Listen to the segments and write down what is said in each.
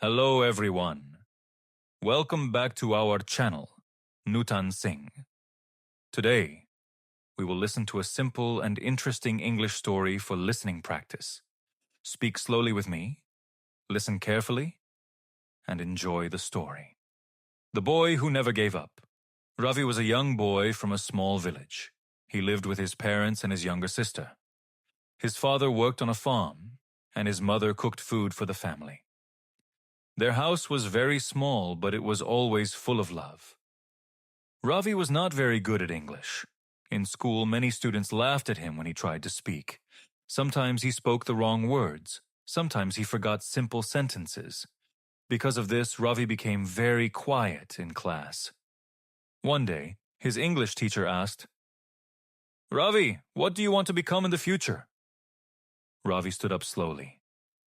Hello everyone. Welcome back to our channel, Nutan Singh. Today, we will listen to a simple and interesting English story for listening practice. Speak slowly with me, listen carefully, and enjoy the story. The Boy Who Never Gave Up. Ravi was a young boy from a small village. He lived with his parents and his younger sister. His father worked on a farm, and his mother cooked food for the family. Their house was very small, but it was always full of love. Ravi was not very good at English. In school, many students laughed at him when he tried to speak. Sometimes he spoke the wrong words. Sometimes he forgot simple sentences. Because of this, Ravi became very quiet in class. One day, his English teacher asked, "Ravi, what do you want to become in the future?" Ravi stood up slowly.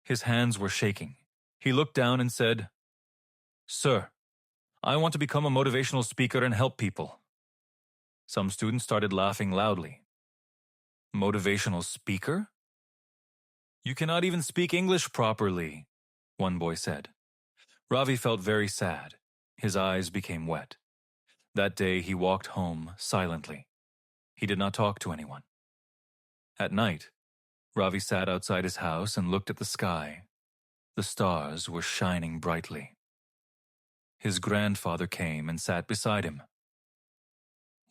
His hands were shaking. He looked down and said, "Sir, I want to become a motivational speaker and help people." Some students started laughing loudly. "Motivational speaker? You cannot even speak English properly," one boy said. Ravi felt very sad. His eyes became wet. That day he walked home silently. He did not talk to anyone. At night, Ravi sat outside his house and looked at the sky. The stars were shining brightly. His grandfather came and sat beside him.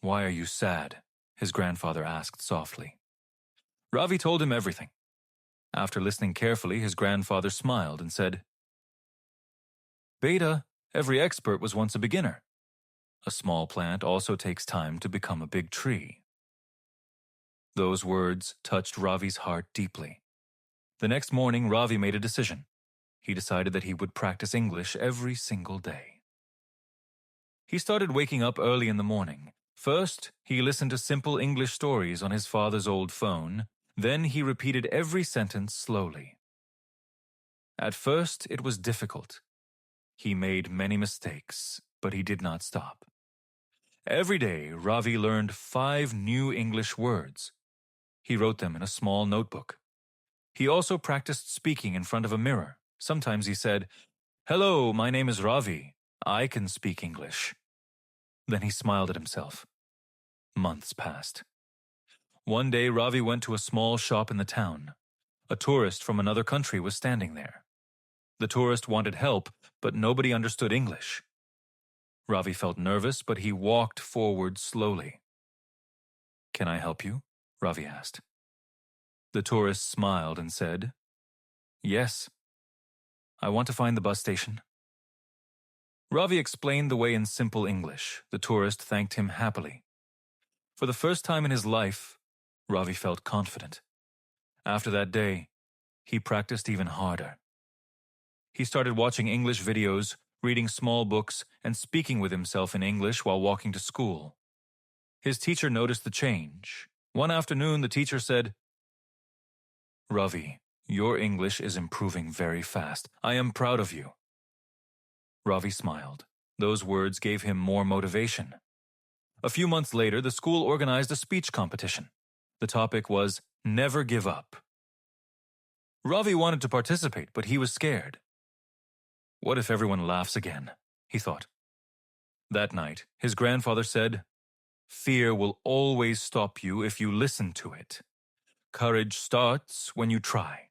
"Why are you sad?" his grandfather asked softly. Ravi told him everything. After listening carefully, his grandfather smiled and said, "Beta, every expert was once a beginner. A small plant also takes time to become a big tree." Those words touched Ravi's heart deeply. The next morning, Ravi made a decision. He decided that he would practice English every single day. He started waking up early in the morning. First, he listened to simple English stories on his father's old phone. Then he repeated every sentence slowly. At first, it was difficult. He made many mistakes, but he did not stop. Every day, Ravi learned 5 new English words. He wrote them in a small notebook. He also practiced speaking in front of a mirror. Sometimes he said, "Hello, my name is Ravi. I can speak English." Then he smiled at himself. Months passed. One day, Ravi went to a small shop in the town. A tourist from another country was standing there. The tourist wanted help, but nobody understood English. Ravi felt nervous, but he walked forward slowly. "Can I help you?" Ravi asked. The tourist smiled and said, "Yes. I want to find the bus station." Ravi explained the way in simple English. The tourist thanked him happily. For the first time in his life, Ravi felt confident. After that day, he practiced even harder. He started watching English videos, reading small books, and speaking with himself in English while walking to school. His teacher noticed the change. One afternoon, the teacher said, "Ravi, your English is improving very fast. I am proud of you." Ravi smiled. Those words gave him more motivation. A few months later, the school organized a speech competition. The topic was "Never Give Up." Ravi wanted to participate, but he was scared. "What if everyone laughs again?" he thought. That night, his grandfather said, "Fear will always stop you if you listen to it. Courage starts when you try."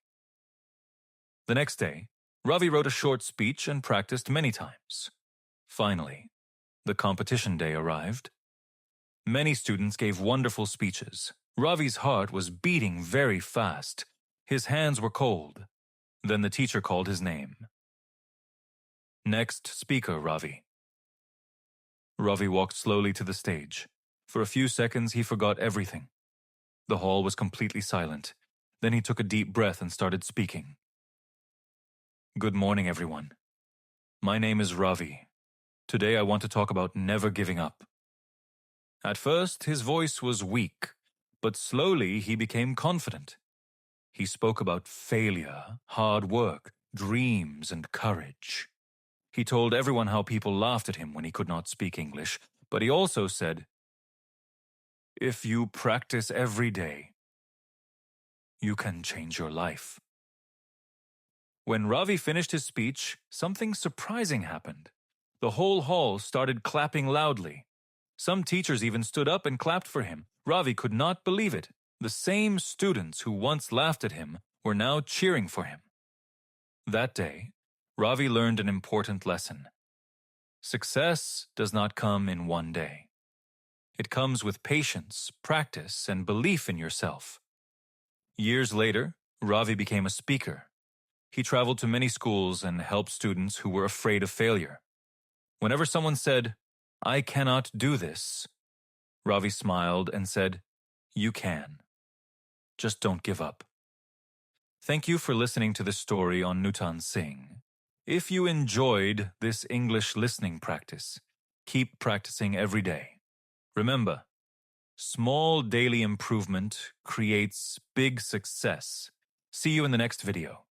The next day, Ravi wrote a short speech and practiced many times. Finally, the competition day arrived. Many students gave wonderful speeches. Ravi's heart was beating very fast. His hands were cold. Then the teacher called his name. "Next speaker, Ravi." Ravi walked slowly to the stage. For a few seconds, he forgot everything. The hall was completely silent. Then he took a deep breath and started speaking. "Good morning, everyone. My name is Ravi. Today I want to talk about never giving up." At first, his voice was weak, but slowly he became confident. He spoke about failure, hard work, dreams, and courage. He told everyone how people laughed at him when he could not speak English, but he also said, "If you practice every day, you can change your life." When Ravi finished his speech, something surprising happened. The whole hall started clapping loudly. Some teachers even stood up and clapped for him. Ravi could not believe it. The same students who once laughed at him were now cheering for him. That day, Ravi learned an important lesson. Success does not come in one day. It comes with patience, practice, and belief in yourself. Years later, Ravi became a speaker. He traveled to many schools and helped students who were afraid of failure. Whenever someone said, "I cannot do this," Ravi smiled and said, "You can. Just don't give up." Thank you for listening to this story on Nutan Singh. If you enjoyed this English listening practice, keep practicing every day. Remember, small daily improvement creates big success. See you in the next video.